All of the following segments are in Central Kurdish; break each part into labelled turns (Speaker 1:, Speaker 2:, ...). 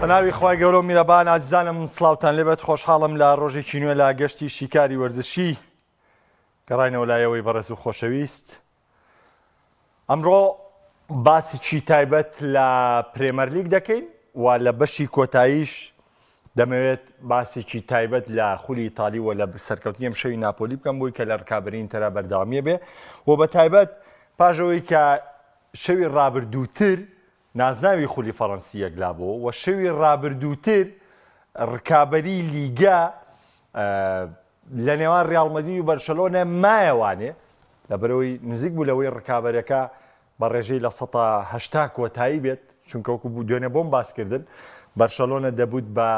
Speaker 1: بەناوی خی گەورە و میرەبان ئازیزانم سڵاوتان لێبێت خۆشحاڵم لە ڕۆژێکی نوێ لە گەشتی شیکاری وەرزشی گەڕاینەوە لایەوەی بەڕێز و خۆشەویست. ئەمڕۆ باسیی تایبەت لە پرێمەر لیگ دەکەین و لە بەشی کۆتاییش دەمەوێت باسێکی تایبەت لە خولی ئیتالی و لە سەرکەوتنی ئەم شەوی ناپۆلی بکەم بۆی کە لە ڕکابەری ئینتەرا بەردەوامیە بێ و بە تایبەت پاژەوەی کە شەوی ڕابردووتر نازناوی خولی فەڕەنسی یەکلابەوە و شەوی ڕابردووتر ڕکابەری لیگا لە نێوان ڕیاڵ مەدرید و بەرشەلۆنە مایەوانێ لەبەرەوەی نزیک بوو لەوەی ڕکابەرەکە بە ڕێژەی لە 180 کۆتایی بێت چونکە وەکو بوو دوێنێ بۆم باسکردن بەرشەلۆنە دەبوت بە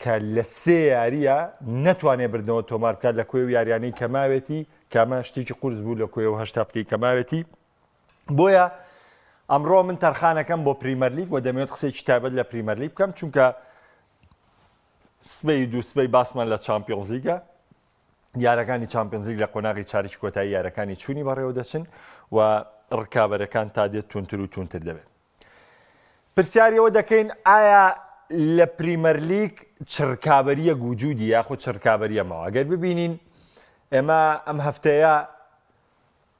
Speaker 1: کە لە سێ یاریە نەتوانێ بردنەوە تۆمار بکات لە کۆی یاریانەی کەماوێتی کامە شتێکی قورس بوو لە کۆی و هەشتا هەفتەی کەماوێتی. بۆیە ئەمڕۆ من تەرخانەکەم بۆ پریمەر لیگ و دەمەوێت قسەیەکی تایبەت لە پریمەر لیگ بکەم چونکە سبەی دووسبەی باسمان لە چامپیۆنز لیگە یارەکانی چامپیۆنز لیگ لە قۆناغی چارەکی کۆتایی یارەکانی چوونی بەڕێوە دەچن و ڕکابەرەکان تا دێت تونتر و تونتر دەبێت. پرسیاریەوە دەکەین ئایا لە پریمەر لیگ چرکابەریە گوجودی یاخود چرکابەریە ماوە. ئەگەر ببینین ئێمە ئەم هەفتەیە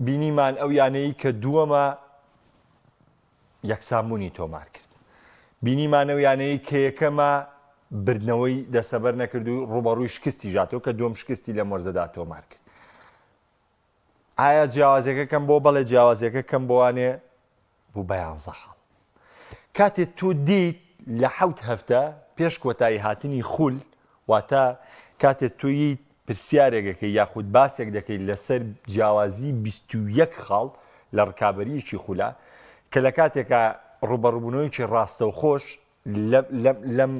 Speaker 1: بینیمان ئەو یانەیە کە دووەمە یەکسانبوونی تۆمار کرد. بینیمانە و یانەیە کە یەکەمە بردنەوەی دەسەبەر نەکرد و ڕوبەڕووی شکستی ژاتەوە کە دووەم شکستی لە مۆرزەدا تۆمار کرد. ئایا جیاوازیەکە کەم بۆ بەڵێ جیاوازیەکە کەم بۆوانێ بوو بە 11 خاڵ. کاتێک تۆ دیت لە 7 هەفتە پێش کۆتایی هاتنی خول واتە کاتێک تۆیی پرسیارێکەکەی یاخود باسێک دەکەیت لەسەر جیاوازی 21 خاڵ لە ڕکابەریەکی خولا کە لە کاتێکە ڕوبەڕووبوونەوەیکی ڕاستە و خۆش لەم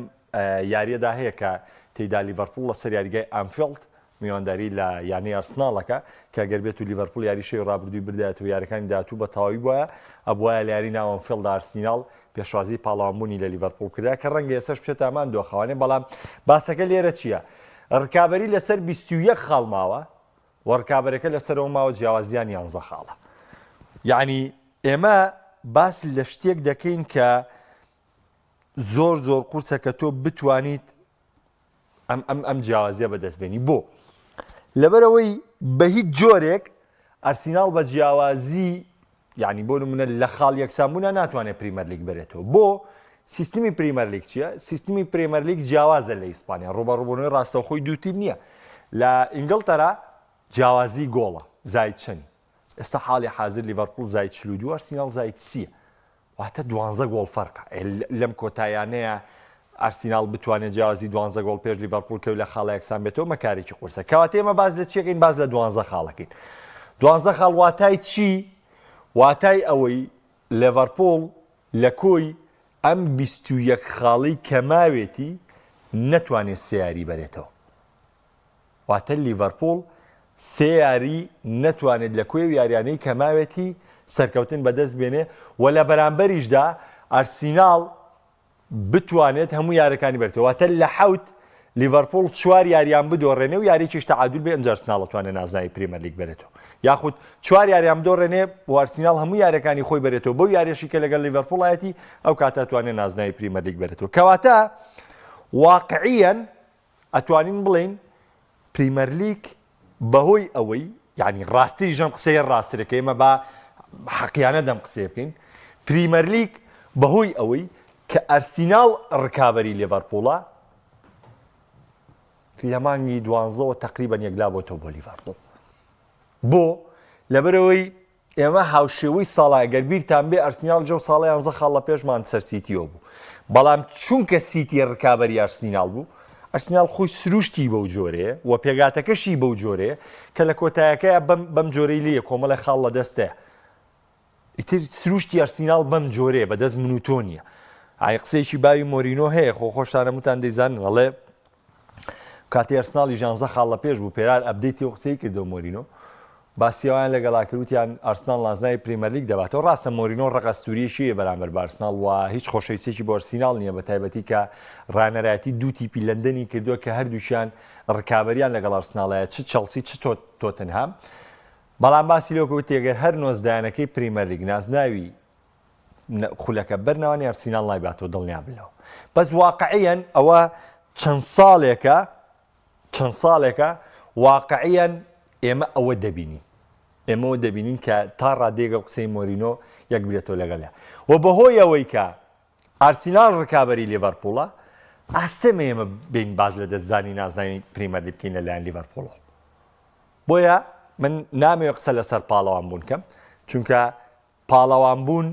Speaker 1: یاریەدا هەیە کە تێیدا لیڤەرپوڵ لەسەر یاریگای ئانفیلد میوانداری لە یانەی ئەرسناڵەکە کە گەر بێت و لیڤەرپوڵ یاری شەوی ڕابردووی بردایەت و یاریەکانی داهاتوو بە تەواوی بووە ئەبوایە لە یاری ناو ئەنفیلد ئارسیناڵ پێشوازی پاڵاوانبوونی لە لیڤەرپوڵ کردا کە ڕەنگە ئێسەش بچێتامان دۆخەوانێ بەڵام باسەکە لێرە چییە؟ ڕکابەری لەسەر 21 خاڵ ماوە و ڕکابەرەکە لەسەرەوە ماوە جیاوازیان 11 خاڵە. یعنی ئێمە باس لە شتێک دەکەین کە زۆر قورسە کە تۆ بتوانیت ئەم جیاوازیە بەدەستبێنی. بۆ لەبەرەوەی بە هیچ جۆرێک ئەرسیناڵ بە جیاوازی یعنی بۆ نمونە لە خاڵ یەکسانبوونە ناتوانێت پریمەر لیگ بێتەوە. بۆ سیستمی پریمەر لیگ چییە؟ سیستمی پریمەر لیگ جیاوازە لە ئیسپانیا ڕوبەڕووبوونەوەی ڕاستەوخۆی دوو تیم نییە. لە ئینگلتەرا جیاوازی گۆڵە زاید چەند. ئێستا حاڵی حاضر لیڤەرپوڵ زاید 42 ئەرسیناڵ زاید 30 واتە 12 گۆڵ فەرقە. لەم کۆتاییانەیە ئەرسیناڵ بتوانێت جیاوازی 12 گۆڵ پێش لیڤەرپوڵ کەوت لە خاڵە یەکسان بێتەوە مەکارێکی قورسە. کەواتە ئێمە باز لە چیەکەین؟ باز لە 12 خاڵەکەین. 12 خاڵ واتای چی؟ واتای ئەوەی لیڤەرپوڵ لە کۆی ئەم 21 خاڵی کەماوێتی نەتوانێت سێ یاری بەرێتەوە. واتە لیڤەرپوڵ سێ یاری نەتوانێت لە کۆی یاریانەی کەماوێتی سەرکەوتن بەدەست بێنێ و لە بەرامبەریشدا ئەرسیناڵ بتوانێت هەموو یارەکانی بێتەوە. واتە لە 7 لیڤەرپوڵ 4 یاریان بدۆڕێنێ و یاریکیش تەعادول بێ ئەنجا ئەرسناڵ دەتوانێت نازناوی پریمەر لیگ بێتەوە. یاخود 4 یاریان بدۆڕێنێ و ئەرسیناڵ هەموو یارەکانی خۆی بێتەوە بۆ یاریشی کە لەگەڵ لیڤەرپوڵایەتی ئەو کاتە توانێت نازناوی پریمەر لیگ بێتەوە. کەواتە واقعیەن ئەتوانین بڵێین پریمەر لیگ بەهۆی ئەوەی یعنی ڕاستی ژەم قسەیە ڕاستەکە ئێمە بە حەقیانە دەم قسە بکەین پریمەر لیگ بەهۆی ئەوەی کە ئەرسیناڵ ڕکابەری لیڤەرپوڵە لە مانگی 12 تقریبا یەکلابۆتەوە بۆ لیڤەرپوڵ. بۆ لەبەرەوەی ئێمە هاوشێوەی ساڵای گەر بیرتان بێ ئەرسیناڵ جەو ساڵی 11 خاڵ لە پێشمان سەر سیتیەوە بوو بەڵام چونکە سیتی ڕکابەری ئەرسیناڵ بوو ئەرسیناڵ خۆی سروشتی بەو جۆرەیە و پێگاتەکەشی بەو جۆرەیە کە لە کۆتایەکەیە بەم جۆرەی لێیە کۆمەڵە خاڵ لە دەستەیە. ئیتر سروشتی ئەرسیناڵ بەم جۆرەیە بەدەست منوتۆنیە. ئای قسەیەکی باوی مۆرینۆ هەیە خۆشتانە وتان دەیزانن وەڵێ کاتی ئەرسناڵی 11 خاڵ لە پێش بوو پێرار ئەپدەیتی و قسەی کردەوە مۆرینۆ باسییاوان لەگەڵا کردوتیان ئەرسناڵ نازناوی پریمەر لیگ دەباتەوە. ڕاستە مۆرینۆ ڕقەستوریەشیە بەرامبەر بە ئەرسناڵ و هیچ خۆشەویستێکی بۆ ئەرسیناڵ نییە بە تایبەتی کە ڕانەرایەتی دوو تیپی لەندەنی کردووە کە هەردووشیان ڕکابەریان لەگەڵ ئەرسناڵایە چ چەلسی چ تۆتنهام. بەڵام باسی لەوە کەوت تێگەر هەر نۆزدایانەکەی پریمەر لیگ نازناوی خولەکە بەرنەوەی ئەرسیناڵ نایباتەوە دڵنیا بلەوە بەس واقعیان ئەوە چەند ساڵێکە واقعیان ئێمە ئەوە دەبینین کە تا ڕادێگە قسەی مۆرینۆ یەک بێتەوە لەگەڵە و بەهۆی ئەوەی کە ئارسینال ڕکابەری لیڤەرپوڵە ئاستەمە ئێمە بین باز لە دەستزانی نازنانی پریمەر لیگ بکەین لەلایەن لیڤەرپوڵەوە بۆیە من نامەوێت قسە لەسەر پاڵەوان بوون کەم چونکە پاڵەوان بوون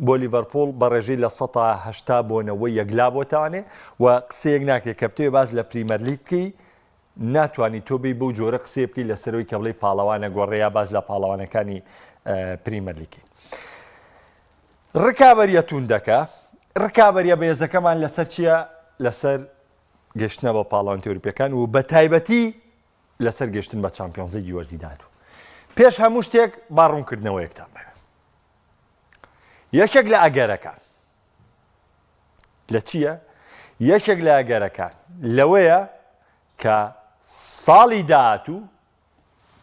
Speaker 1: بۆ لیڤەرپوڵ بە ڕێژەی لە 180 بۆنەوەی یەکلا بۆتانێ و قسەیەک ناکرێت کە بتوێ باز لە پریمەر لیگ بکەی ناتوانانی تۆ بێ بەو جۆرە قسێ بکەی لەسەرەوەی کە بڵێی پاڵەوانە گۆڕەیە باز لە پاڵەوانەکانی پریمەر لیگی ڕکابەریە توندەکە ڕکابەریە بەهێزەکەمان لەسەر چییە لەسەر گەشتنە بە پاڵەوان تێوروپیەکان و بە تایبەتی لەسەر گەشتن بە چامپیۆنز لیگی وەرزی داهاتوو پێش هەموو شتێک باڕوونکردنەوەیەکتان بێ یەکێک لە ئەگەرەکان لە چییە؟ یەکێک لە ئەگەرەکان لەوەیە کە ساڵی داهاتوو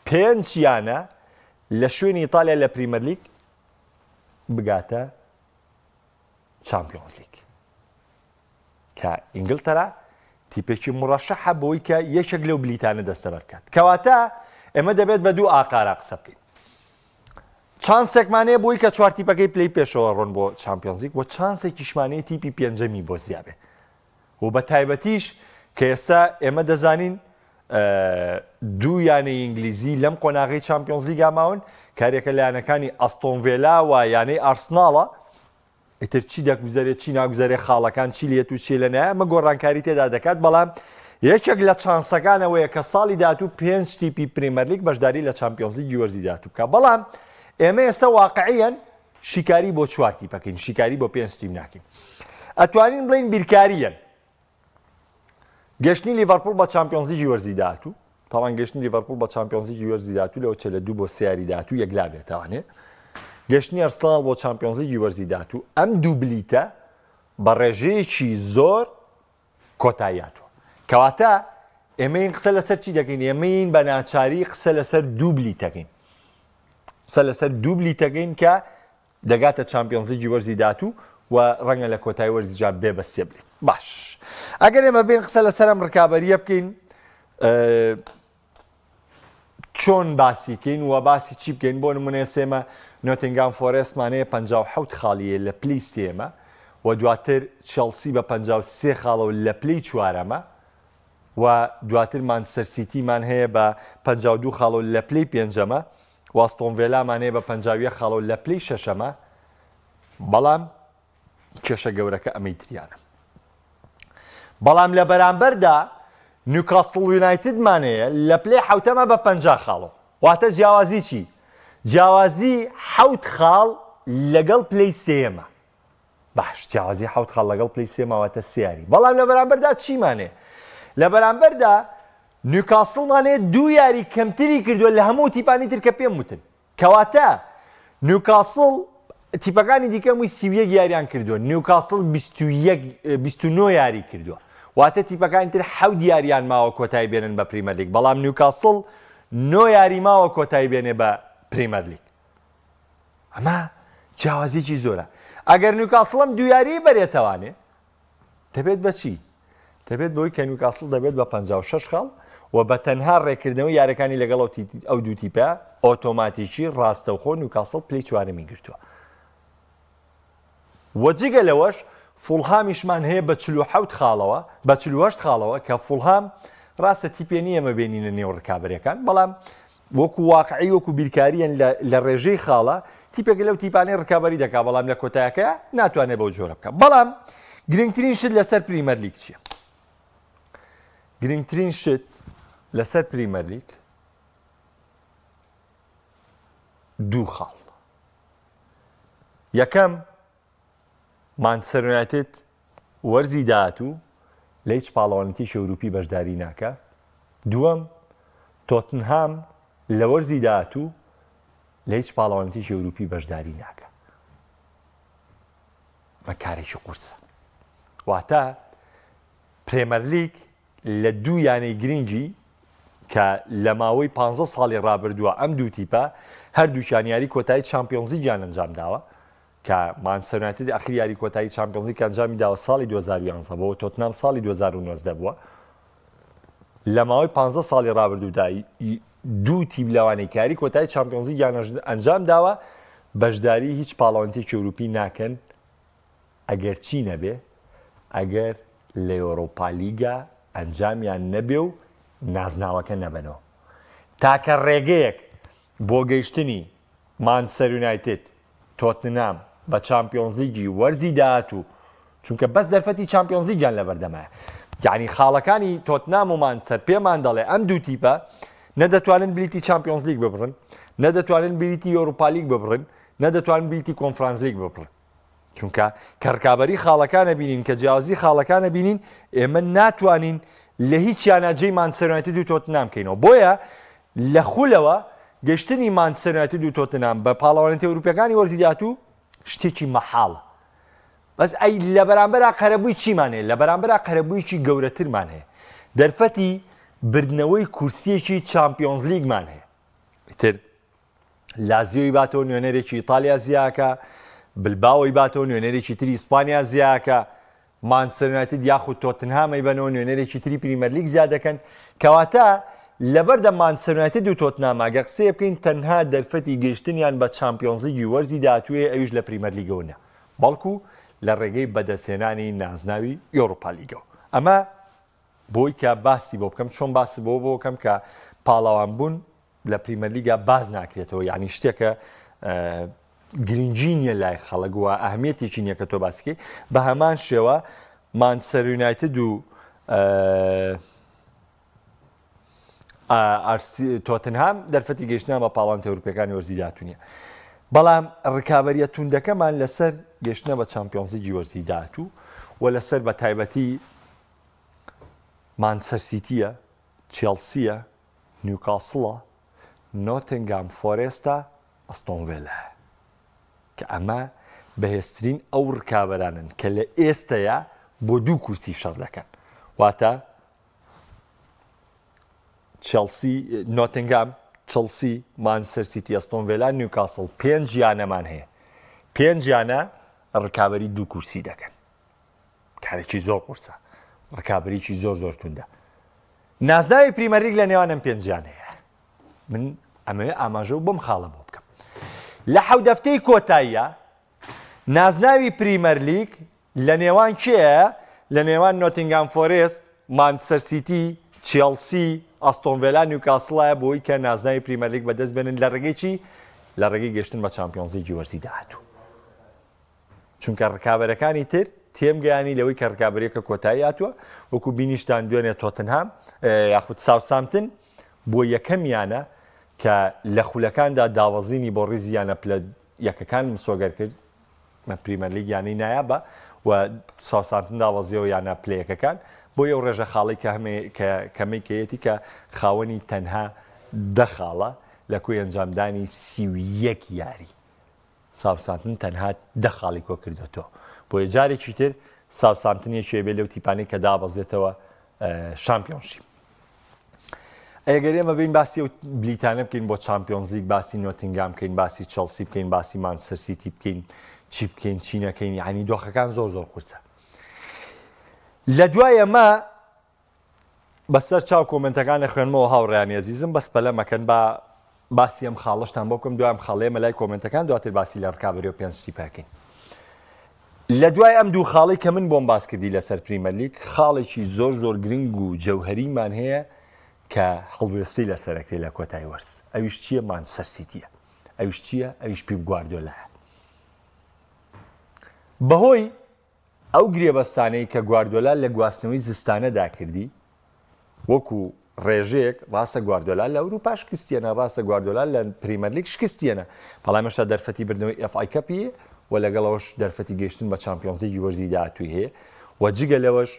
Speaker 1: پێنجیانە لە شوێنی ئیتالیا لە پریمەر لیگ بگاتە چامپیۆنز لیگ کە ئینگلتەرا تیپێکی مڕەشەحە بۆی کە یەکێک لەو بلیتانە دەستەبەر بکات کەواتە ئێمە دەبێت بە دوو ئاقارە قسە بکەین چانسێکمانەیە بۆی کە چوار تیپەکەی پلەی پێشەوە ڕۆن بۆ چامپیۆنز لیگ و چانسێکیشمانەیە تیپی پێنجەمی بۆ زیابێ و بە تایبەتیش کە ئێستا ئێمە دەزانین دوو یانەی ئینگلیزی لەم قۆناغی چامپیۆنز لیگا ماون کارێکە لایەنەکانی ئەستۆن ڤیلا و یانەی ئارسناڵە ئیتر چی دەگوزارێت چی ناگوزارێت خاڵەکان چی لێت و چی لەنایە ئەمە گۆڕانکاری تێدا دەکات بەڵام یەکێک لە چانسەکانەوەیە کە ساڵی داهاتوو پێنج تیپی پریمەر لیگ بەشداری لە چامپیۆنز لیگی وەرزی داهاتوو بکات بەڵام ئێمە ئێستا واقعیان شیکاری بۆ چوار تیپەکەین شیکاری بۆ پێنج تیم ناکەین ئەتوانین بڵین بیرکاریەن گەشتنی لیڤەرپوڵ بە چامپیۆنز لیگی وەرزی داهاتوو تاوان گەشتنی لیڤەرپوڵ بە چامپیۆنز لیگی وەرزی داهاتوو لەوە چە لە 2 بۆ 3 یاری داهاتوو یەکلا بێتوانێ گەشتنی ئەرسناڵ بۆ چامپیۆنز لیگی وەرزی داهاتوو ئەم دوو بلیتە بە ڕێژەیەکی زۆر کۆتاییاتوە کەواتە ئێمەین قسە لەسەر چی دەکەین ئێمەین بە ناچاری قسە لەسەر دوو بلیتەکەین قسە لەسەر دوو بلیتەکەین کە دەگاتە چامپیۆنز لیگی وەرزی داهاتوو و ڕەنگە لە کۆتایی وەرزی جا بێ بە سێ بلیت باش ئەگەر ئێمە بین قسە لەسەر ئەم ڕکابەریە بکەین چۆن باسی بکەین و باسی چی بکەین بۆ نمونە سێمە نۆتینگام فۆرێستمانەیە 57 خاڵیە لە پلەی سێمە و دواتر چێلسی بە 53 خاڵەوە لە پلەی چوارەمە و دواتر مانچستەر سیتیمان هەیە بە 52 خاڵەوە لە پلەی پێنجەمە و ئەستۆن ڤیلامان هەیە بە 51 خاڵەوە لە پلەی شەشەمە بەڵام کێشە گەورەکە ئەمەی تریانە بەڵام لە بەرامبەردا نیوکاسڵ یونایتدمانەیە لە پلەی حوتەمە بە 50 خاڵەوە واتە جیاوازی چی؟ جیاوازی 7 خاڵ لەگەڵ پلەی سێمە باش جیاوازی 7 خاڵ لەگەڵ پلەی سێمەواتە سیاری بەڵام لە بەرامبەردا چیمانێ؟ لە بەرامبەردا نیوکاسڵمانەیە 2 یاری کەمتری کردووە لە هەموو تیپانی تر کە پێم وتن کەواتە نیوکاسڵ تیپەکانی دیکە مووی 31 یاریان کردووە نیوکاسڵ 29 یاری کردووە واتە تیپەکانی تر 7 یاریان ماوە کۆتایی بێنن بە پریمەر لیگ بەڵام نیوکاسڵ 9 یاری ماوە کۆتایی بێنێ بە پریمەر لیگ ئەمە جیاوازیی زۆرە ئەگەر نیوکاسڵم 2 یاری بەرێتەوانێ دەبێت بە چی؟ دەبێت بۆی کە نیوکاسڵ دەبێت بە 56 خاڵ و بە تەنها ڕێکردنەوەی یارەکانی لەگەڵ ئەو دوو تیپە ئۆتۆماتیکی ڕاستەوخۆ نیوکاسڵ پلەی چوارەمی گرتووە وەجگە لەوەش فوڵهامیشمان هەیە بە 47 خاڵەوە بە 48 خاڵەوە کە فوڵهام ڕاستە تیپێ نیە ئەمە بینینە نێو ڕکابەرەکان بەڵام وەکو واقعی وەکو بیرکاریان لە ڕێژەی خاڵە تیپێک لەو تیپانەی ڕکابەری دەکا بەڵام لە کۆتایەکە ناتوانێت بەو جۆرە بکە بەڵام گرنگترین شت لەسەر پریمەر لیگ چییە؟ گرنگترین شت لەسەر پریمەر لیگ 2 خاڵ یەکەم مانچستەر یونایتد وەرزی داهاتوو لە هیچ پاڵەوانێتیشی ئەوروپی بەشداری ناکە دووەم تۆتنهام لە وەرزی داهاتوو لە هیچ پاڵەوانێتیشی ئەوروپی بەشداری ناکە بە کارێکی قورسە واتە پرێمەر لیگ لە دوو یانەی گرنگی کە لە ماوەی 15 ساڵی ڕابردووە ئەم دوو تیپە هەردووچان یاری کۆتایی چامپیۆنز لیگیان ئەنجام داوە کە مانچستەر یونایتد ئەخیر یاری کۆتایی چامپیۆنز لیگ ئەنجامی داوە ساڵی 2011 بۆ تۆتنهام ساڵی 2019 بووە لە ماوەی 15 ساڵی ڕابردوودا دوو تیم لەوانەی کاری کۆتایی چامپیۆنز لیگ ئەنجام داوە بەشداری هیچ پاڵەوانتێکی ئەوروپی ناکەن ئەگەر چی نەبێ ئەگەر لە ئەوروپا لیگە ئەنجامیان نەبێ و نازناوەکە نەبنەوە تاکە ڕێگەیەک بۆ گەیشتنی مانچستەر یونایتد تۆتنهام بە چامپیۆنز لیگی وەرزی داهاتوو چونکە بەس دەرفەتی چامپیۆنز لیگیان لەبەردەمایە یعنی خاڵەکانی تۆتنهام و مانچستەر پێمان دەڵێ ئەم دوو تیپە نەدەتوانن بریتی چامپیۆنز لیگ ببڕن نەدەتوانن بریتی ئەوروپا لیگ ببڕن نەدەتوانن بریتی کۆنفرانس لیگ ببڕن چونکە کەرکابەری خاڵەکانە بینین کە جیاوازی خاڵەکانە بینین ئێمە ناتوانین لە هیچ یاناجەی مانچستەر یونایتد و تۆتنهام بکەینەوە بۆیە لە خولەوە گەشتنی مانچستەر یونایتد و تۆتنهام بە پاڵەوانێتی ئەوروپیەکانی وەرزی داهاتوو شتێکی مەحاڵە بەس ئەی لە بەرامبەر قەرەبووی چیمان هەیە لە بەرامبەر قەرەبوویکی گەورەترمان هەیە دەرفەتی بردنەوەی کورسیەکی چامپیۆنز لیگمان هەیە تر لازیۆی باتەوە نوێنەرێکی ئیتالیا زیاکە بلباوی باتەوە نوێنەرێکی تری ئیسپانیا زیاکە مانچستەر یونایتد یاخود تۆتنهامی بنەوە نوێنەرێکی تری پریمەر لیگ زیاد دەکەن کەواتە لەبەردە مانچستەر یونایتد و تۆتنهام ئەگە قسەیە بکەین تەنها دەرفەتی گەیشتنیان بە چامپیۆنز لیگی وەرزی داهاتوویە ئەویش لە پریمەر لیگەوە نە بەڵکو لە ڕێگەی بەدەستهێنانی نازناوی ئەوروپا لیگەوە ئەمە بۆی کە باسی بۆ بکەم چۆن باسی بۆ بکەم کە پاڵەوان بوون لە پریمەر لیگا باز ناکرێتەوە یعنی شتێکە گرنگی نییە لای خەڵک وە ئەهمیەتێکی نییە کە تۆ باسیکەی بە هەمان شێوە مانچستەر یونایتد و تۆتنهام دەرفەتی گەیشتنیان بە پاڵەوانتە ئەوروپیەکانی وەرزی داهاتوو نیە بەڵام ڕکابەریە توندەکەمان لەسەر گەشتنە بە چامپیۆنز لیگی وەرزی داهاتوو و لەسەر بە تایبەتی مانچستەر سیتیە چێلسیە نیوکاسڵە نۆتنگام فۆرێستە ئەستۆن ڤیلایە کە ئەمە بەهێزترین ئەو ڕکابەرانن کە لە ئێستەیە بۆ دوو کورسی شەڕ دەکەن واتە چێلسی نۆتنگام چڵسی مانچستەر سیتی ئەستۆن ڤیلا نیوکاسڵ پێنج یانەمان هەیە پێنج یانە ڕکابەری دوو کورسی دەکەن کارێکی زۆر قورسە ڕکابەریکی زۆر زۆر توندە نازناوی پریمەر لیگ لە نێوان ئەم پێنجیان هەیە من ئەمەوێ ئاماژە و بەم خاڵە بۆ بکەم لە حەوت هەفتەی کۆتاییە نازناوی پریمەر لیگ لە نێوان کێیە لە نێوان نۆتینگام فۆرێست مانچستەر سیتی چێلسی ئەستۆن ڤیلا نیوکاسڵایە بۆی کە نازناوی پریمەر لیگ بەدەست بێنن لە ڕێگەی چی لە ڕێگەی گەشتن بە چامپیۆنز لیگی وەرزی داهاتوو چونکە ڕکابەرەکانی تر تێمگەیانی لەوەی کە ڕکابەرێکە کۆتایی هاتووە وەکو بینیشتان دوێنێ تۆتنهام یاخود ساوثامپتن بۆ یەکەمیانە کە لە خولەکاندا داوەزینی بۆ ڕیزیانە پلە یەکەکان مسۆگەر کرد مە پریمەر لیگ یانەی نایابە و ساوثامپتن داوەزیەوە یانە پلەیەکەکان بۆ ئەو ڕێژە خاڵی کەمەی کەیەتی کە خاوەنی تەنها دە خاڵە لە کوێ ئەنجامدانی 31 یاری ساوثامپتن تەنها دە خاڵی کۆ کردوێتەوە بۆ جارێکی تر ساوثامپتن یەکێ بێ لەو تیپانەی کە دابەزێتەوە شامپیۆنشیپ ئەگەر ئێمە بین باسی ئەو بلیتانە بکەین بۆ چامپیۆنز لیگ باسی نۆتینگام بکەین باسی چێلسی بکەین باسی مانچستەر سیتی بکەین چی بکەین چی نەکەین یعنی دۆخەکان زۆر زۆر قورسە لە دوای ئەمە بەسەر چاو کۆمنتەکان خوێنمەوە هاوڕێیانی عەزیزم بەس پەلە مەکەن با باسی ئەم خاڵەشتان بۆ بکەم دوای ئەم خاڵەیە مەلای کۆمنتەکان دواتر باسی لە ڕکابەری و پێنج شتی پاکەین لە دوای ئەم دوو خاڵی کە من بۆم باس کردی لەسەر پریمەر لیگ خاڵێکی زۆر زۆر گرنگ و جەوهەریمان هەیە کە هەڵوێستی لەسەرەکەی لە کۆتایی وەرز ئەویش چییە مانچستەر سیتیە ئەویش چییە ئەویش پیپ گواردیۆلایە بەهۆی ئەو گرێبەستانەی کە گواردیۆلا لە گواستنەوەی زستانەدا کردی وەکو ڕێژەیەک ڕاستە گواردیۆلا لە ئەوروپا شکستیەنە ڕاستە گواردیۆلا لە پریمەر لیگ شکستیەنە بەڵام ئێستا دەرفەتی بردنەوەی ئەف ئای کەپیە و لەگەڵەوەش دەرفەتی گەیشتن بە چامپیۆنز لیگی وەرزی داهاتووی هەیە و جگە لەوەش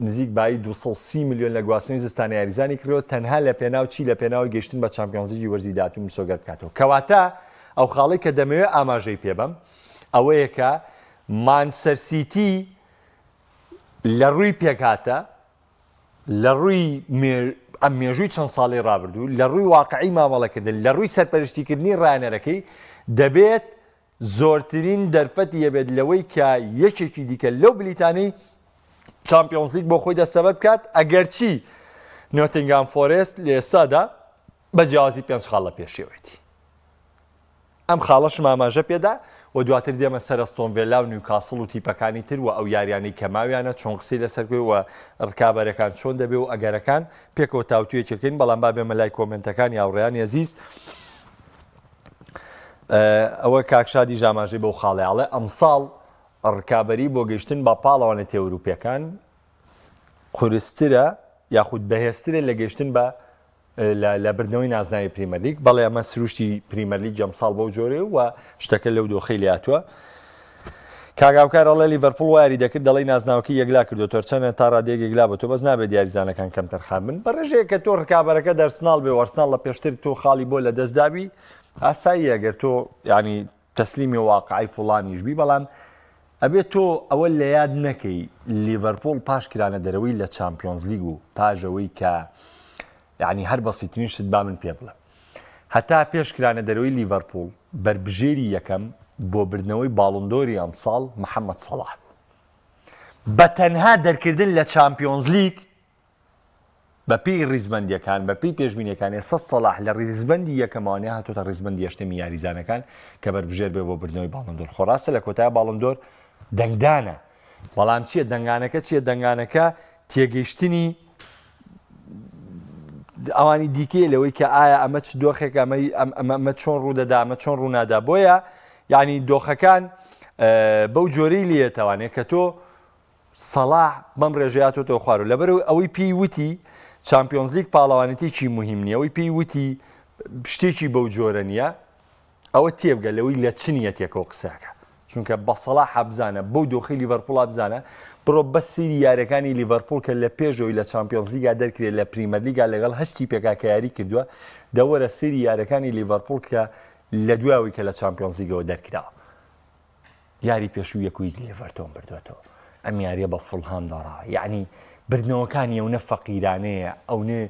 Speaker 1: نزیک بای 230 میلیۆن لە گواستنەوەی زستانی یاریزانی کردەوە تەنها لە پێناو چی لە پێناوی گەیشتن بە چامپیۆنز لیگی وەرزی داهاتوو مسۆگەر بکاتەوە کەواتە ئەو خاڵی کە دەمەوێت ئاماژەی پێبەم ئەوەیە کە مانچستەر سیتی لە ڕووی پێکاتە لە ڕووی ئەم مێژووی چەند ساڵی ڕابردوو لە ڕووی واقعی مامەڵەکردن لە ڕووی سەرپەرشتیکردنی ڕایەنەرەکەی دەبێت زۆرترین دەرفەتی هەبێت لەوەی کە یەکێکی دیکە لەو بلیتانی چامپیۆنز لیگ بۆ خۆی دەسەبەب بکات ئەگەرچی نۆتینگهام فۆرست لە ئێستادا بە جیاوازی 5 خاڵ لە پێشێوێتی ئەم خاڵەشم ئاماژە پێدا و دواتر دێمە سەر ئەستۆن ڤیلا و نیوکاسڵ و تیپەکانی تر و ئەو یاریانەی کە ماویانە چۆن قسەی لەسەرکوێ و ڕکابەرەکان چۆن دەبێ و ئەگەرەکان پێکەوە تاوتوێکەکەین بەڵام با بێمە لای کۆمنتەکانی هاوڕێیانی عەزیز ئەوە کاکشادی ژاماژەی بەو خاڵێڵێ ئەمساڵ ڕکابەری بۆ گەیشتن بە پاڵەوانێتی ئەوروپیەکان قورسترە یاخود بەهێزترە لە گەیشتن بە لە بردنەوەی نازناوی پریمەرلیگ بەڵێ ئەمە سروشتی پریمەرلیگ ئەمساڵ بەو جۆرێ و شتەکە لەو دۆخەی لاتووە کاگاوکارەڵێ لیڤەرپوڵ واری دەکرد دەڵی نازناوەکەی یەکلا کردوتۆ چەندە تا ڕادێک یەکلا بە تۆ بەس نابێت دیاریزانەکان کەم تەرخان بن بە ڕێژەیە کە تۆ ڕکابەرەکە دەرسناڵ بێ وەرسناڵ لە پێشتر تۆ خاڵی بۆ لە دەستدابی ئاسایی ئەگەر تۆ ینی تەسلیمی واقعی فڵانیش بی بەڵام ئەبێت تۆ ئەوە لە یاد نەکەی لیڤەرپوڵ پاش کرانە دەرەوەی لە چامپیۆنز لیگ و پاژەوەی کە یعنی هەر بەسیترین شت با من پێ بڵێ هەتا پێش کرانە دەرەوەی لیڤەرپوڵ بربژێری یەکەم بۆ بردنەوەی باڵندۆری ئەمساڵ محەممەد سەڵاح بە تەنها دەرکردن لە چامپیۆنز لیگ بە پێی ڕیزبەندیەکان بە پێی پێشبینیەکان ئێستا سەڵاح لە ڕیزبەندی یەکەمانێ هاتوۆتە ڕیزبەندی یەشتەمی یاریزانەکان کە بەربژێر بێ بۆ بردنەوەی باڵندۆر خۆڕاستە لە کۆتای باڵندۆر دەنگدانە بەڵام چییە دەنگانەکە چییە دەنگانەکە تێگەیشتنی ئەوانی دیکەیە لەوەی کە ئایا ئەمە چ دۆخێک ئەمە چۆن ڕوودەدا ئەمە چۆن ڕوونادا بۆیە یعنی دۆخەکان بەو جۆرەی لێتوانێت کە تۆ سەڵاح بەم ڕێژەیاتۆ خوارد لەبەر ئەوەی پێی وتی چامپیۆنز لیگ پاڵەوانێتێکی مهم نییە ئەوەی پێی وتی شتێکی بەو جۆرە نییە ئەوە تێبگە لەوەی لە چنیە تێکەوە قسەکە چونکە بە سەڵاح حەبزانە بەو دۆخی لیڤەرپوڵ بزانە بڕۆ بە سری یاریەکانی لیڤەرپوڵ کە لە پێشەوەی لە چامپیۆنز لیگا دەرکرێت لە پریمەرلیگا لەگەڵ هەشتی پێکا کە یاری کردووە دەوەرە سری یاریەکانی لیڤەرپوڵ کە لە دوایەوەی کە لە چامپیۆنز لیگەوە دەرکراوە یاری پێشوو یەکویز لیڤەرتۆن بردوێتەوە ئەم یاریە بە فڵهام داڕاوە یعنی بردنەوەکانی ئەوە فەقیرانەیە ئەوە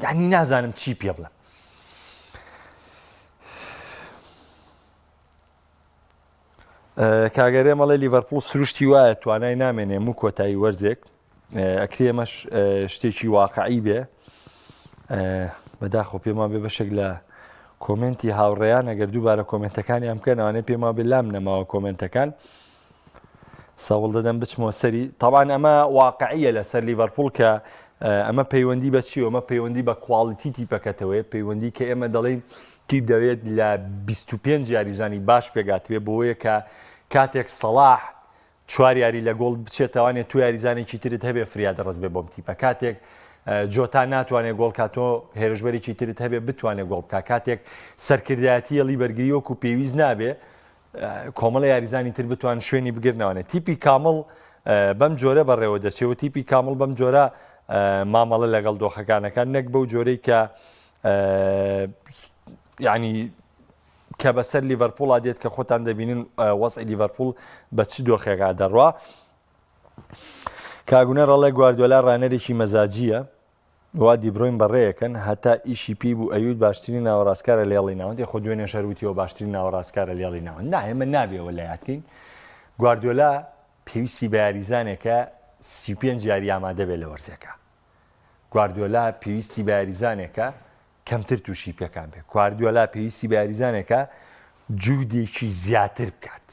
Speaker 1: یعنی نازانم چی پێ بڵێم کاگەرێ مەڵێ لیڤەرپوڵ سروشتی وایە توانای نامێنێ و کۆتایی وەرزێک ئەکرێمەش شتێکی واقعی بێ بەداخۆ پێمان بێ بەشێک لە کۆمنتی هاوڕێیان ئەگەر دووبارە کۆمنتەکانی ئەم بکەنەوەنێ پێما بێ لام نەماوە کۆمنتەکان ساوڵ دەدەم بچمەوە سەری طبعاً ئەمە واقعیە لەسەر لیڤەرپوڵ کە ئەمە پەیوەندی بە چی ئەمە پەیوەندی بە کواڵیتی تیپەکەتەوەی پەیوەندی کە ئێمە دەڵێن تیپ دەوێت لە 25 یاریزانی باش پێگاتوێ بۆیە کە کاتێک سەڵاح چوار یاری لە گۆڵ بچێتەوانێت تو یاریزانێکی ترت هەبێ فریادە ڕست بێ بۆم تیپە کاتێک جۆتا ناتوانێت گۆڵ کاتۆ هێرشبەرێکی ترت هەبێ بتوانێت گۆڵ بکە کاتێک سەرکردایەتی هەڵی بەرگری وەکو پێویست نابێ کۆمەڵە یاریزانی تر بتوان شوێنی بگرنەوەنێت تیپی کامڵ بەم جۆرە بەڕێوە دەچێت و تیپی کامڵ بەم جۆرە مامەڵە لەگەڵ دۆخەکانەکان نەک بەو جۆرەی کە یعنی کە بەسەر لیڤەرپوڵ دێت کە خۆتان دەبینن وەزعی لیڤەرپوڵ بە چ دۆخێکا دەڕوا کاگونە ڕەڵێ گواردیۆلا ڕانەرێکی مەزاجیە وا دیبڕۆین بەڕێیەکەن هەتا ئیشی پێی بوو ئەیود باشترین ناوەڕاستکارە لێڵی ناوەندی خۆ دوێنێ شەروتیەوە باشترین ناوەڕاستکارە لێڵی ناوەند نا ئێمە نابێەوە لە یادکەین گواردیۆلا پێویستی بە یاریزانێکە 35 یاری ئامادە بێت لە وەرزەکە گواردیۆلا پێویستی بە یاریزانێکە کەمتر تووشی پێکان بێت گواردیۆلا پێویستی بە یاریزانێکە جوودێکی زیاتر بکات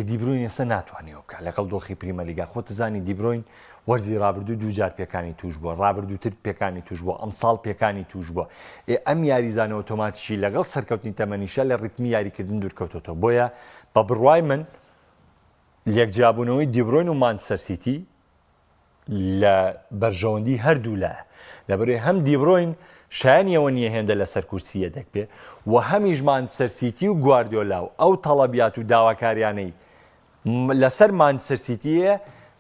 Speaker 1: دیبڕۆین ئێستا ناتوانێەوە بکات لەگەڵ دۆخی پریمەلیگا خۆت زانی دیبڕۆین وەرزی ڕابردوو دووجار پێکانی توش بووە ڕابردووتر پێکانی توش بووە ئەمساڵ پێکانی توش بووە ئەم یاریزانە ئۆتۆماتیشی لەگەڵ سەرکەوتنی تەمەنیشە لە ڕیتمی یاریکردن دوورکەوتۆتەوە بۆیە بە بڕوای من لێکجیابوونەوەی دیبڕۆین و مانچستەر سیتی لە بەرژەوەندی هەردوو لایە لەبەرێ هەم دیبڕۆین شایانیەوە نییە هێندە لەسەر کورسیە دەکبێ و هەمیش مانچستەر سیتی و گواردیۆلا و ئەو تەڵەبیات و داواکاریانەی لەسەر مانچستەر سیتیە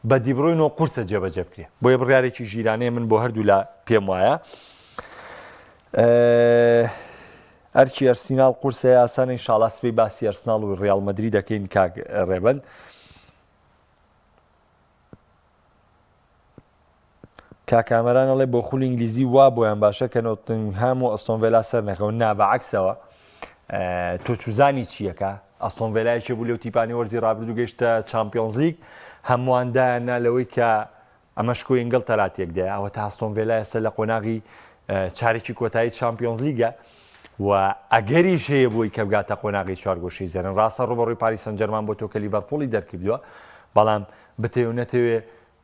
Speaker 1: بە دیبڕۆینەوە قورسە جێبەجێ بکرێ بۆیە بڕیارێکی ژیرانەیە من بۆ هەردوو لا پێم وایە هەرچی ئەرسیناڵ قورسە ئاسانە ئینشاڵڵا سبەی باسی ئەرسناڵ و ڕیاڵ مەدرید دەکەین کاک ڕێبەند کاکامەرانەڵێ بۆ خولی ئینگلیزی وا بۆیان باشە کە نۆتنگهام و ئەستۆن ڤیلا سەر نەکەون نا بەعەکسەوە تۆ چوزانی چیەکە ئەستۆن ڤیلایەکی بوو لەو تیپانی وەرزی ڕابردوو گەیشتە چامپیۆنز لیگ هەموواندایانە لەوەی کە ئەمەش کۆی ئینگڵ تەلاتێک دێ ئەوە تا ئەستۆن ڤیلای ئێستا لە قۆناغی چارێکی کۆتایی چامپیۆنز لیگە و ئەگەریش هەیە بۆی کە بگاتە قۆناغی چوارگۆشەی زەرن ڕاستە ڕوبەڕووی پاریس سەن جەرمان بۆ تۆ کە لیڤەرپوڵی دەرکردووە بەڵام بتەوێ نەتەوێ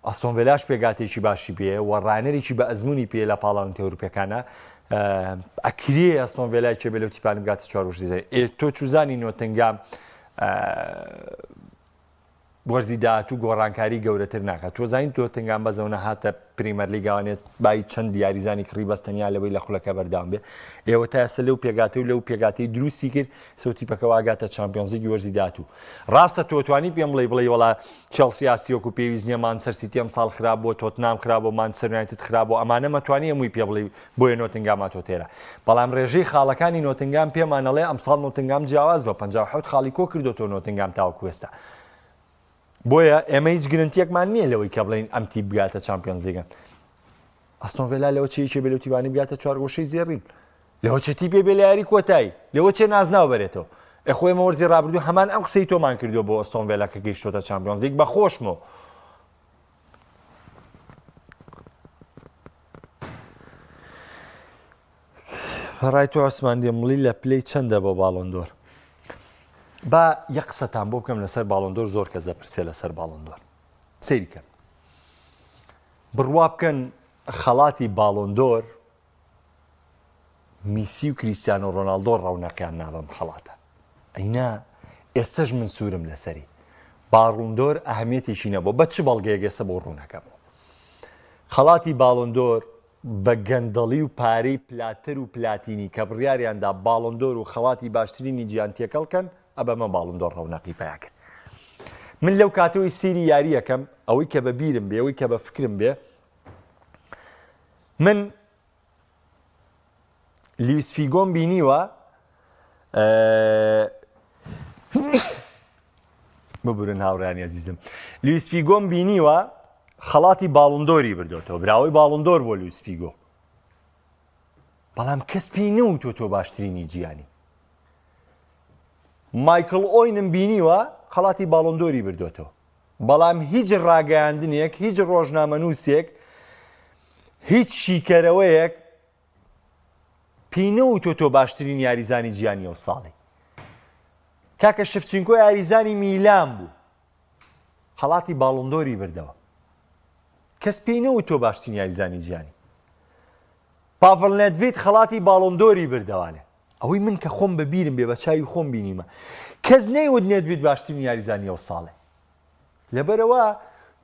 Speaker 1: ئەستۆن ڤیلاش پێگاتێکی باشی پێ و ڕانەرێکی بە ئەزمموی پێ لە پاڵانتە ئەوروپیەکانە ئەکرێ ئەستۆن ڤیلای چێ بێ لەو تیپانی بگاتە چوارگۆشەی زەرن تۆ چوزانی نۆتنگام وەرزی داهاتوو گۆڕانکاری گەورەتر ناکات تۆزانین نۆتنگام بەزەونە هاتە پریمەر لیگاوانێت بای چەند دیاریزانی کڕی بەستەنیا لەوەی لە خوڵەکە بەردام بێ ئێوە تا ئێستا لەو پێگاتە و لەو پێگاتەی دروستی کرد سەوتیپەکە واگاتە چامپیۆنز لیگی وەرزی داهاتوو ڕاستە تۆ توانی پێم بڵێ وەڵا چێلسی یاسیۆک و پێویست نییە مانچستەر سیتی ئەم ساڵ خراپ بۆ تۆتنام خراپ بۆ مانچستەر یونایتد خراپ بۆ ئەمانە مەتوانی هەمووی پێ بڵێ بۆیە نۆتنگام هاتۆ تێرە بەڵام ڕێژەی خاڵەکانی نۆتنگام پێمانەڵێ ئەم ساڵ نۆتنگام جیاواز بە 57 خاڵی کۆ کردوتۆ نۆتنگام تاوەکو ئێستا بۆیە ئێمە هیچ گرنتیەکمان نییە لەوەی کە بڵین ئەم تیپ بگاتە چامپیۆنز لیگە ئەستۆن ڤیلا لەوە چێکی بێ لەو تیپانی بگاتە چوارگۆشەی زێڕین لەوە چێتی پێ بێ لە یاری کۆتایی لەوە چێ نازناو بەرێتەوە خۆی ئێمە وەرزی ڕابردوو هەمان ئەم قسەی تۆمان کردووە بۆ ئەستۆن ڤیلا کە گەیشتۆتە چامپیۆنز لیگ بەخۆشمەوە ڕای تۆ عوسمان دێمڵی لە پلەی چەندە بۆ باڵۆن دۆر با یەک قسەتان بۆ بکەم لەسەر باڵۆن دۆر زۆر کەس دەپرسێ لەسەر باڵۆن دۆر سەیری کەن بڕوا بکەن خەڵاتی باڵۆن دۆر میسی و کریستیانۆ ڕۆناڵدۆ ڕەونەقیان نابم خەڵاتە ئەینا ئێستش من سوورم لەسەری باڵۆن دۆر ئەهەمیەتێکی نەبوو بە چ بەڵگەیەک ئێستا بۆ ڕوونەکەمەوە خەڵاتی باڵۆن دۆر بە گەندەڵی و پارەی پلاتر و پلاتینی کە بڕیاریاندا باڵۆن دۆر و خەڵاتی باشترینی گیان تێکەڵکەن ئەبەمە باڵۆن دۆر ڕەونەقی پیا کرد من لەو کاتەوەی سیری یاری یەکەم ئەوەی کە بە بیرم بێ ئەوەی کە بە فکرم بێ من لیویس فیگۆم بینیوە ببورن هاوڕانی عەزیزم لیویس فیگۆم بینیوە خەڵاتی باڵۆن دۆری بردوتەوە براوەی باڵۆن دۆر بۆ لیویس فیگۆ بەڵام کەس پێی نەوتۆ تۆ باشترینی گیانی مایکل ئۆینم بینیوە خەڵاتی باڵۆن دۆری بردوتەوە بەڵام هیچ ڕاگەیاندنێک هیچ ڕۆژنامەنووسێک هیچ شیکەرەوەیەک پێی نەوتۆ تۆ باشترین یاریزانی گیانی ئەو ساڵی کاکە شفچینکۆ یاریزانی میلان بوو خەڵاتی باڵۆن دۆری بردەوە کەس پێی نەوت تۆ باشترین یاریزانی گیانی پاڤڵ نێدڤید خەڵاتی باڵۆن دۆری بردەوانێ ئەوەی من کە خۆم بە بیرم بێ بە چاوی خۆم بینیمە کەس نەیوت نێدڤید باشترین یاریزانی ئەو ساڵێ لەبەرەوە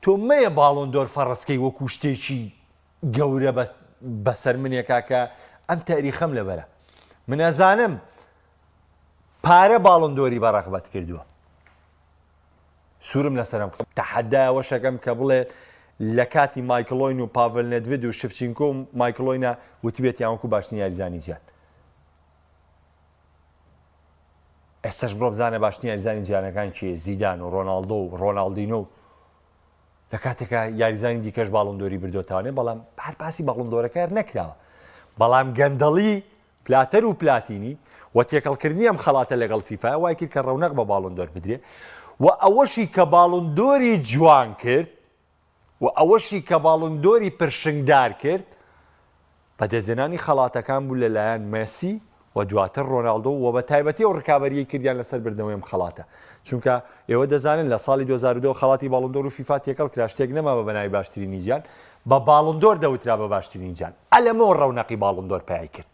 Speaker 1: تۆ مەیە باڵۆن دۆر فەڕستکەی وەکو شتێکی گەورە بەسەر منێکا کە ئەم تاریخەم لەبەرە من ئەزانم پارە باڵۆن دۆری بەڕەغبەت کردووە سوورم لەسەرم قسە تەحەدایەوە شەکەم کە بڵێ لە کاتی مایکل ئۆین و پاڤڵ نێدڤید و شفچینکۆ و مایکل ئۆینە وتیبێت یانوەکو باشترین یاریزانی گیان ئێستش بڕۆ بزانە باشترین یاریزانی گیانەکان کێ زیدان و ڕۆناڵدۆ و ڕۆناڵدینۆ و لە کاتێکە یاریزانی دیکەش باڵۆن دۆری بردوتەوانێ بەڵام هەر باسی باڵۆن دۆرەکە نەکراوە بەڵام گەندەڵی پلاتەر و پلاتینی و تێکەڵکردنی ئەم خەڵاتە لەگەڵ فیفا وای کرد کە ڕەونەق بە باڵۆن دۆر بدرێ و ئەوەشی کە باڵۆن دۆری جوان کرد و ئەوەشی کە باڵۆن دۆری پرشنگدار کرد بەدەستهێنانی خەڵاتەکان بوو لەلایەن مێسی و دواتر ڕۆناڵدۆ و بە تایبەتی ئەو ڕکابەریەی کردیان لەسەر بردنەوەی ئەم خەڵاتە چونکە ئێوە دەزانن لە ساڵی 2002 خەڵاتی باڵۆن دۆر و فیفا تێکەڵ کرا شتێک نەما بە بەناوی باشترینی گیان بە باڵۆن دۆر دەوترا بە باشترینی گیان ئەلەمەوە ڕەونەقی باڵۆن دۆر پیای کرد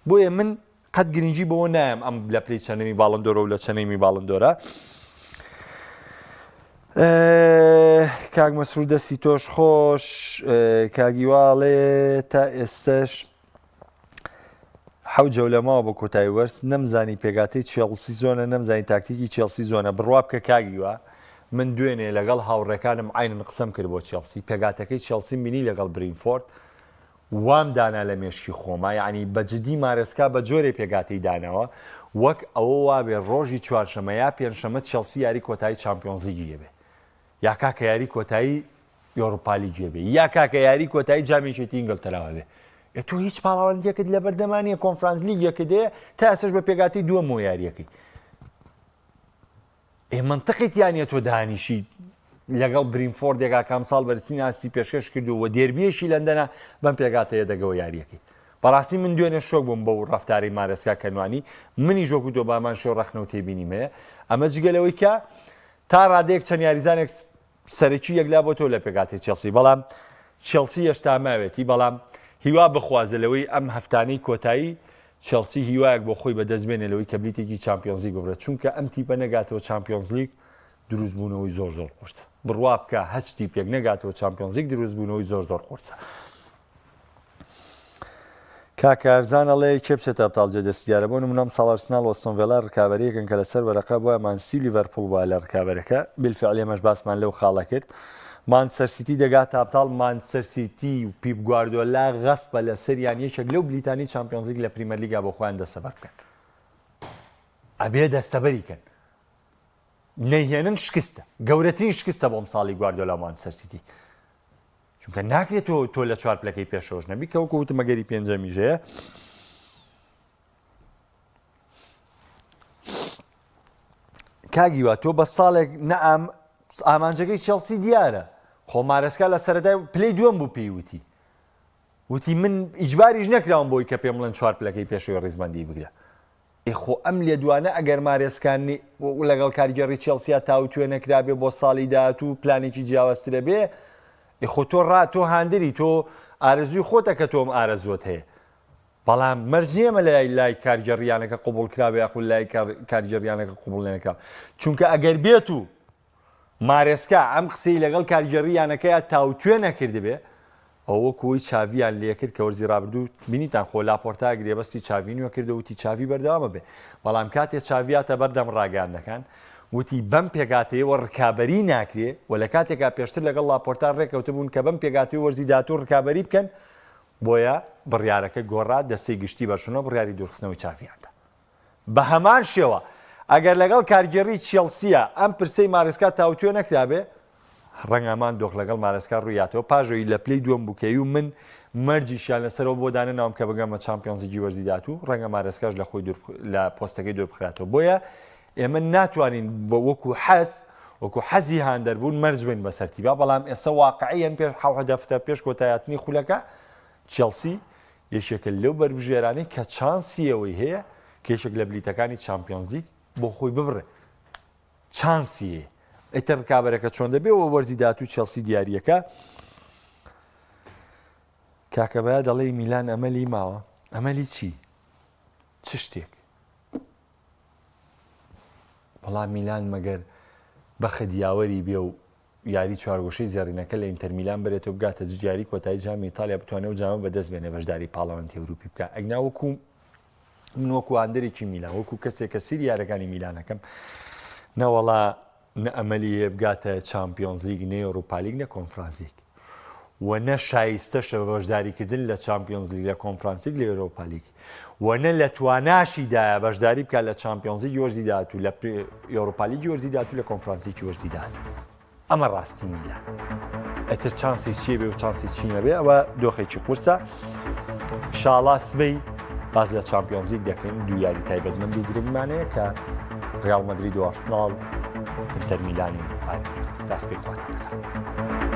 Speaker 1: بۆیە من قەت گرنگی بەوە نایم ئەم لە پلەی چەنەمی باڵۆن دۆرە و لە چەنەمی باڵۆن دۆرە کاک مەسعود دەستی تۆش خۆش کاگیواڵێ تا ئێستش حەوت جەولەماوە بە کۆتایی وەرز نەمزانی پێگاتەی چێڵسی زۆنە نەمزانی تاکتیکی چێڵسی زۆنە بڕوا بکە کاگیوە من دوێنێ لەگەڵ هاوڕێکانم عینن قسەم کرد بۆ چێڵسی پێگاتەکەی چێڵسی بینی لەگەڵ برینفۆرد وام دانا لە مێشکی خۆما یعنی بەجددی مارەسکا بە جۆرێ پێگاتەی دانەوە وەک ئەوە وابێ ڕۆژی چوارشەمە یا پێنجشەمە چێڵسی یاری کۆتایی چامپیۆنز لیگی بێ یا کاکە یاری کۆتایی یۆروپا لیگی بێ یا کاکە یاری کۆتایی جامێکێتی ئینگلتەراوە بێ تۆ هیچ پاڵاوەندێکت لە بەردەمانیە کۆنفرانس لیگەکە دێ تا ئەسەش بە پێگاتی دووەم و یاریەکەی منطقیتیانە تۆ دانیشی لەگەڵ برینفۆردێکا کام ساڵ بەرسی ناسی پێشکەش کردو و دێربیەشی لەندەنە بەم پێگاتەیە دەگەوە یاریەکەی بەڕاستی من دوێنێ شۆک بووم بە و ڕفتاری مارەسکا کەنوانی منی ژۆک و دۆبامان شێ ڕەخنە و تێبینیمەیە ئەمە جگەلەوەی کە تا ڕادەیەک چەند یاریزانێک سەرەکی یەکلا بۆ تۆ لە پێگاتی چێلسی بەڵام چێلسی هێشتا ماوێتی بەڵام هیوا بخوازەلەوەی ئەم هەفتانەی کۆتایی چێلسی هیوایەک بۆ خۆی بەدەستبێنێتەوەی کە بلیتێکی چامپیۆنزی ببرێت چونکە ئەم تیپە نەگاتەوە چامپیۆنز لیگ دروستبوونەوەی زۆر قورسە بڕوا بکە هەستی پێک نەگاتەوە چامپیۆنز لیگ دروستبوونەوەی زۆر قورسە کاکارزانەڵێ کێ بچێتە ئەبتاڵ جێدەستیارە بۆ نمونە ساڵارسنال ئۆستۆن ڤیلا ڕکابەرەیەکن کە لەسەر وەرەقە بۆە مانچستەر لیڤەرپوڵ بووە لە ڕکابەرەکە بالفعل ئێمەش باسمان لەو خاڵە کرد مانچستەر سیتی دەگاتە ئەبتاڵ مانچستەر سیتی و پیپ گواردیۆلا غەسبە لە سەریان یەکێک لەو بلیتانی چامپیۆنز لیگ لە پریمەر لیگا بۆ خۆیان دەستەبەر بکەن ئەبێ دەستەبەریکەن نەیهێنن شکستە گەورەترین شکستە بۆم ساڵی گواردیۆلا مانچستەر سیتی چونکە ناکرێت تۆ لە چوار پلەکەی پێشەوەش نەبی کە وەکو وتم ئەگەری پێنجەمیژەیە کاگیوا تۆ بە ساڵێک نەئام ئامانجەکەی چێلسی دیارە خۆ مارەسکا لە سەرەتای پلەی دووەم بوو پێی وتی من ئیجباریش نەکراوم بۆی کە پێم بڵێن چوار پلەکەی پێشەوەی ڕیزبەندی بگرە خۆ ئەم لێدوانە ئەگەر مارێسکانی لەگەڵ کاریگەڕی چێلسیا تاوتوێ نەکرابێ بۆ ساڵی داهاتوو پلانێکی جیاوازترە بێ خۆ تۆ هاندری تۆ ئارەزوی خۆتە کە تۆم ئارەزوت هەیە بەڵام مەرج نیەمە لە لای کارگەڕیانەکە قوبوڵ کرابێ یاخود لای کارگەڕیانەکە قوبوڵ نەکرا چونکە ئەگەر بێت و مارێسکا ئەم قسەی لەگەڵ کارگەڕیانەکەیە تاوتوێ نەکردبێ ئەوە کۆی چاویان لێ کرد کە وەرزی ڕابردوو بینیتان خۆ لاپۆرتا گرێبەستی چاوینیوە کردە وتی چاوی بەردەوامە بێ بەڵام کاتێک چاویاتە بەردەم ڕاگەاندەکان وتی بەم پێگاتەوە ڕکابەری ناکرێ و لە کاتێکا پێشتر لەگەڵ لاپۆرتا ڕێکەوتە بوون کە بەم پێگاتی وەرزی داهاتوو ڕکابەری بکەن بۆیە بڕیارەکە گۆڕا دەستەی گشتی بەرشونە بڕیاری دوورخستنەوەی چاویاندا بە هەمان شێوە ئەگەر لەگەڵ کارگەڕی چێلسیە ئەم پرسەی مارەسکا تاوتوێ نەکرابێ ڕەنگەمان دۆخ لەگەڵ مارەسکا ڕوویاتەوە پاژەوەی لە پلەی دووەم بووکەی و من مەرجیشیان لەسەرەوە بۆ دانە ناوم کە بگەمە چامپیۆنز لیگی وەرزی داهاتوو ڕەنگە مارەسکاش لە خۆی لە پۆستەکەی دوور بخراتەوە بۆیە ئێمە ناتوانین بە وەکو حەزی هاندەربوون مەرج بین بە سەرتیبا بەڵام ئێستا واقعیان پێش هەفتە پێش کۆتاییاتنی خولەکە چێلسی یەکێکە لەو بەربژێرانەی کە چانسیەوەی هەیە کێشێک لە بلیتەکانی چامپیۆنز لیگ بۆ خۆی ببڕێ چانسیە ئەتر ڕکابەرەکە چۆن دەبێ و وەرزی داهاتوو چێلسی دیاریەکە کاکەبەیە دەڵێ میلان ئەمەلی ماوە ئەمەلی چی؟ چ شتێک؟ بەڵام میلان مەگەر بەخە دیاوەری بێ و یاری چوارگۆشەی زێڕینەکە لە ئینتەر میلان بێتەوە بگاتە جیاری کۆتایی جامی ئیتالیا بتوانێت و جامە بەدەست بێنێ بەشداری پاڵەوەندی ئەوروپی بکە ئەگنا وەکو من وەکو هاندەرێکی میلان وەکو کەسێک کە سیری یارەکانی میلانەکەم نەوەڵا نە ئەمەلی هەیە بگاتە چامپیۆنز لیگ نە ئەوروپا لیگ نە کۆنفرانس لیگ و نە شایستەشە بە بەشداریکردن لە چامپیۆنز لیگ لە کۆنفرانس لیگ لە ئەوروپا لیگ و نە لە تواناشیدایە بەشداری بکات لە چامپیۆنز لیگی وەرزی داهاتوو لە ئەوروپا لیگی وەرزی داهاتوو لە کۆنفرانس لیگی وەرزی داهاتوو ئەمە ڕاستی میلان ئەتر چانسی چیە بێ و چانسی چی نەبێ ئەوە دۆخێکی قورسە ئینشاڵڵا سبەی باز لە چامپیۆنز لیگ دەکەین دوو یاری تایبەتمەند و گرنگمانەیە کە ڕیال مەدرید و ئارسناڵ ئینتەر میلانی دەست پێی خواتە دەکات